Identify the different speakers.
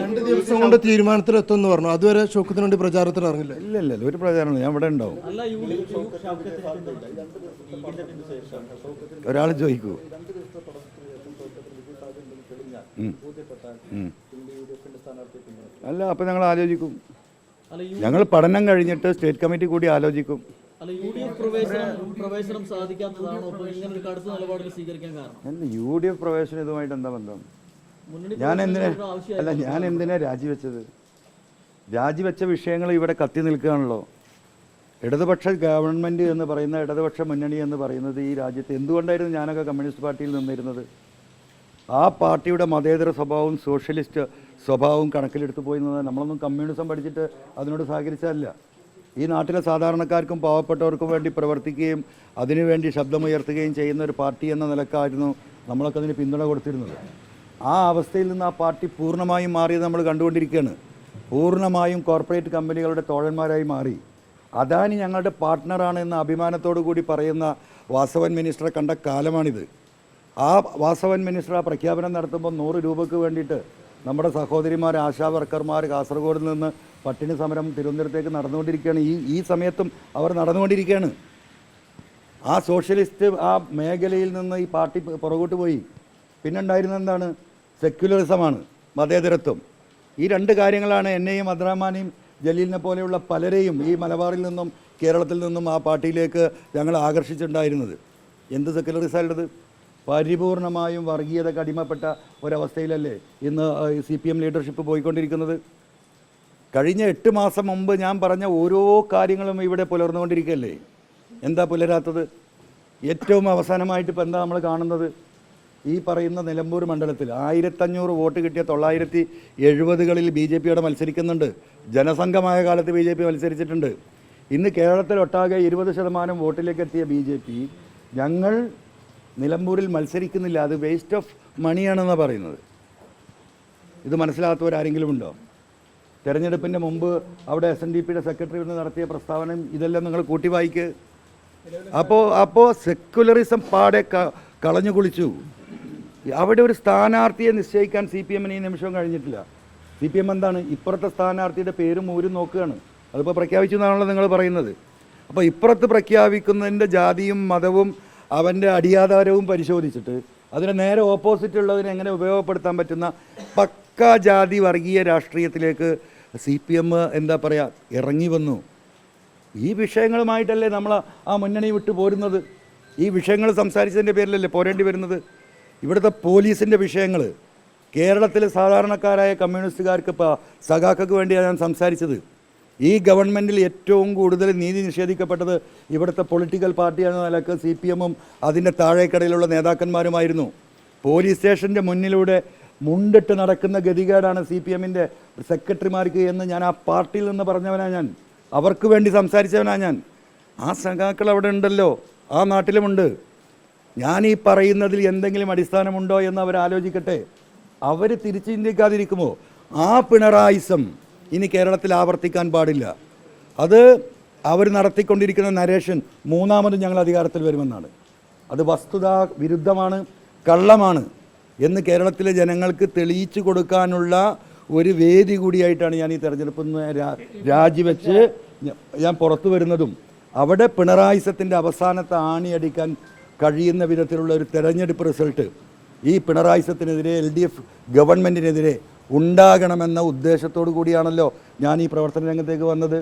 Speaker 1: 2 ദിവസം കൊണ്ട് തീരുമാനത്തിലെത്തുമെന്ന് പറഞ്ഞു. അതുവരെ ഷൗക്കത്തിന് വേണ്ടി പ്രചാരണത്തിന് ഇറങ്ങില്ല?
Speaker 2: ഇല്ല, ഒരു പ്രചാരണം ഞാൻ ഇവിടെ ഉണ്ടാവും. ഒരാൾ ചോദിക്കൂ. അല്ല, അപ്പം ഞങ്ങൾ ആലോചിക്കും. ഞങ്ങൾ പഠനം കഴിഞ്ഞിട്ട് സ്റ്റേറ്റ് കമ്മിറ്റി കൂടി ആലോചിക്കും. UDF പ്രവേശനം ഇതുമായിട്ട് എന്താ ബന്ധം? ഞാൻ എന്തിനാ രാജിവെച്ചത്? രാജിവെച്ച വിഷയങ്ങൾ ഇവിടെ കത്തി നിൽക്കുകയാണല്ലോ. ഇടതുപക്ഷ ഗവൺമെൻറ് എന്ന് പറയുന്ന, ഇടതുപക്ഷ മുന്നണി എന്ന് പറയുന്നത് ഈ രാജ്യത്ത് എന്തുകൊണ്ടായിരുന്നു ഞാനൊക്കെ കമ്മ്യൂണിസ്റ്റ് പാർട്ടിയിൽ നിന്നിരുന്നത്? ആ പാർട്ടിയുടെ മതേതര സ്വഭാവവും സോഷ്യലിസ്റ്റ് സ്വഭാവവും കണക്കിലെടുത്ത് പോയി നിന്നത്. നമ്മളൊന്നും കമ്മ്യൂണിസം പഠിച്ചിട്ട് അതിനോട് സഹകരിച്ചതല്ല. ഈ നാട്ടിലെ സാധാരണക്കാർക്കും പാവപ്പെട്ടവർക്കും വേണ്ടി പ്രവർത്തിക്കുകയും അതിനുവേണ്ടി ശബ്ദമുയർത്തുകയും ചെയ്യുന്ന ഒരു പാർട്ടി എന്ന നിലക്കായിരുന്നു നമ്മളൊക്കെ അതിന് പിന്തുണ കൊടുത്തിരുന്നത്. ആ അവസ്ഥയിൽ നിന്ന് ആ പാർട്ടി പൂർണ്ണമായും മാറിയത് നമ്മൾ കണ്ടുകൊണ്ടിരിക്കുകയാണ്. പൂർണ്ണമായും കോർപ്പറേറ്റ് കമ്പനികളുടെ തോഴന്മാരായി മാറി. അദാനി ഞങ്ങളുടെ പാർട്ട്ണറാണ് എന്ന അഭിമാനത്തോടു കൂടി പറയുന്ന വാസവൻ മിനിസ്റ്ററെ കണ്ട കാലമാണിത്. ആ വാസവൻ മിനിസ്റ്റർ ആ പ്രഖ്യാപനം നടത്തുമ്പോൾ 100 രൂപയ്ക്ക് വേണ്ടിയിട്ട് നമ്മുടെ സഹോദരിമാർ, ആശാ വർക്കർമാർ കാസർഗോഡിൽ നിന്ന് പട്ടിണി സമരം തിരുവനന്തപുരത്തേക്ക് നടന്നുകൊണ്ടിരിക്കുകയാണ്. ഈ സമയത്തും അവർ നടന്നുകൊണ്ടിരിക്കുകയാണ്. ആ സോഷ്യലിസ്റ്റ് ആ മേഖലയിൽ നിന്ന് ഈ പാർട്ടി പുറകോട്ട് പോയി. പിന്നെ ഉണ്ടായിരുന്നത് എന്താണ്? സെക്യുലറിസമാണ്, മതേതരത്വം. ഈ 2 കാര്യങ്ങളാണ് എന്നെയും അബ്ദുറഹ്മാനെയും ജലീലിനെ പോലെയുള്ള പലരെയും ഈ മലബാറിൽ നിന്നും കേരളത്തിൽ നിന്നും ആ പാർട്ടിയിലേക്ക് ഞങ്ങൾ ആകർഷിച്ചിട്ടുണ്ടായിരുന്നത്. എന്ത് സെക്യുലറിസമുള്ളത്? പരിപൂർണമായും വർഗീയതയ്ക്ക് അടിമപ്പെട്ട ഒരവസ്ഥയിലല്ലേ ഇന്ന് CPM ലീഡർഷിപ്പ് പോയിക്കൊണ്ടിരിക്കുന്നത്? കഴിഞ്ഞ 8 മാസം മുമ്പ് ഞാൻ പറഞ്ഞ ഓരോ കാര്യങ്ങളും ഇവിടെ പുലർന്നുകൊണ്ടിരിക്കുകയല്ലേ. എന്താ പുലരാത്തത്? ഏറ്റവും അവസാനമായിട്ട് ഇപ്പോൾ എന്താ നമ്മൾ കാണുന്നത്? ഈ പറയുന്ന നിലമ്പൂർ മണ്ഡലത്തിൽ 1500 വോട്ട് കിട്ടിയ 970കളിൽ BJP മത്സരിക്കുന്നുണ്ട്. ജനസംഘമായ കാലത്ത് BJP മത്സരിച്ചിട്ടുണ്ട്. ഇന്ന് കേരളത്തിലൊട്ടാകെ 20% വോട്ടിലേക്ക് എത്തിയ BJP ഞങ്ങൾ നിലമ്പൂരിൽ മത്സരിക്കുന്നില്ല, അത് വേസ്റ്റ് ഓഫ് മണിയാണെന്നാണ് പറയുന്നത്. ഇത് മനസ്സിലാത്തവരാരെങ്കിലും ഉണ്ടോ? തെരഞ്ഞെടുപ്പിൻ്റെ മുമ്പ് അവിടെ SNDPയുടെ സെക്രട്ടറി വന്ന് നടത്തിയ പ്രസ്താവന ഇതെല്ലാം നിങ്ങൾ കൂട്ടി വായിക്ക്. അപ്പോൾ സെക്യുലറിസം പാടെ കളഞ്ഞു കുളിച്ചു. അവിടെ ഒരു സ്ഥാനാർത്ഥിയെ നിശ്ചയിക്കാൻ CPM ഈ നിമിഷവും കഴിഞ്ഞിട്ടില്ല. CPM എന്താണ്? ഇപ്പുറത്തെ സ്ഥാനാർത്ഥിയുടെ പേരും ഊരും നോക്കുകയാണ്. അതിപ്പോൾ പ്രഖ്യാപിച്ചു എന്നാണല്ലോ നിങ്ങൾ പറയുന്നത്. അപ്പോൾ ഇപ്പുറത്ത് പ്രഖ്യാപിക്കുന്നതിൻ്റെ ജാതിയും മതവും അവൻ്റെ അടിയാധാരവും പരിശോധിച്ചിട്ട് അതിന് നേരെ ഓപ്പോസിറ്റ് ഉള്ളതിനെ എങ്ങനെ ഉപയോഗപ്പെടുത്താൻ പറ്റുന്ന പക്കാ ജാതി വർഗീയ രാഷ്ട്രീയത്തിലേക്ക് CPM എന്താ പറയുക ഇറങ്ങി വന്നു. ഈ വിഷയങ്ങളുമായിട്ടല്ലേ നമ്മൾ ആ മുന്നണി വിട്ട് പോരുന്നത്? ഈ വിഷയങ്ങൾ സംസാരിച്ചതിൻ്റെ പേരിലല്ലേ പോരേണ്ടി വരുന്നത്? ഇവിടുത്തെ പോലീസിൻ്റെ വിഷയങ്ങൾ, കേരളത്തിലെ സാധാരണക്കാരായ കമ്മ്യൂണിസ്റ്റുകാർക്ക് ഇപ്പോൾ സഖാക്കൾക്ക് വേണ്ടിയാണ് ഞാൻ സംസാരിച്ചത്. ഈ ഗവൺമെൻറ്റിൽ ഏറ്റവും കൂടുതൽ നീതി നിഷേധിക്കപ്പെട്ടത് ഇവിടുത്തെ പൊളിറ്റിക്കൽ പാർട്ടിയാണെന്ന നിലക്ക് CPM അതിൻ്റെ താഴേക്കടയിലുള്ള നേതാക്കന്മാരുമായിരുന്നു. പോലീസ് സ്റ്റേഷൻ്റെ മുന്നിലൂടെ മുണ്ടിട്ട് നടക്കുന്ന ഗതികേടാണ് CPMൻ്റെ സെക്രട്ടറിമാർക്ക് എന്ന് ഞാൻ ആ പാർട്ടിയിൽ നിന്ന് പറഞ്ഞവനാണ് ഞാൻ. അവർക്ക് വേണ്ടി സംസാരിച്ചവനാണ് ഞാൻ. ആ സഖാക്കൾ അവിടെ ഉണ്ടല്ലോ, ആ നാട്ടിലുമുണ്ട്. ഞാൻ ഈ പറയുന്നതിൽ എന്തെങ്കിലും അടിസ്ഥാനമുണ്ടോ എന്ന് അവർ ആലോചിക്കട്ടെ. അവർ തിരിച്ചു ചിന്തിക്കാതിരിക്കുമോ? ആ പിണറായിസം ഇനി കേരളത്തിൽ ആവർത്തിക്കാൻ പാടില്ല. അത് അവർ നടത്തിക്കൊണ്ടിരിക്കുന്ന നരേഷൻ മൂന്നാമതും ഞങ്ങൾ അധികാരത്തിൽ വരുമെന്നാണ്. അത് വസ്തുതാ വിരുദ്ധമാണ്, കള്ളമാണ് എന്ന് കേരളത്തിലെ ജനങ്ങൾക്ക് തെളിയിച്ചു കൊടുക്കാനുള്ള ഒരു വേദി കൂടിയായിട്ടാണ് ഞാൻ ഈ തെരഞ്ഞെടുപ്പിൽ നിന്ന് രാജിവെച്ച് ഞാൻ പുറത്തു വരുന്നതും. അവിടെ പിണറായിസത്തിൻ്റെ അവസാനത്തെ ആണിയടിക്കാൻ കഴിയുന്ന വിധത്തിലുള്ള ഒരു തെരഞ്ഞെടുപ്പ് റിസൾട്ട് ഈ പിണറായിസത്തിനെതിരെ LDF ഗവൺമെൻറ്റിനെതിരെ ഉണ്ടാകണമെന്ന ഉദ്ദേശത്തോടു കൂടിയാണല്ലോ ഞാൻ ഈ പ്രവർത്തന രംഗത്തേക്ക് വന്നത്.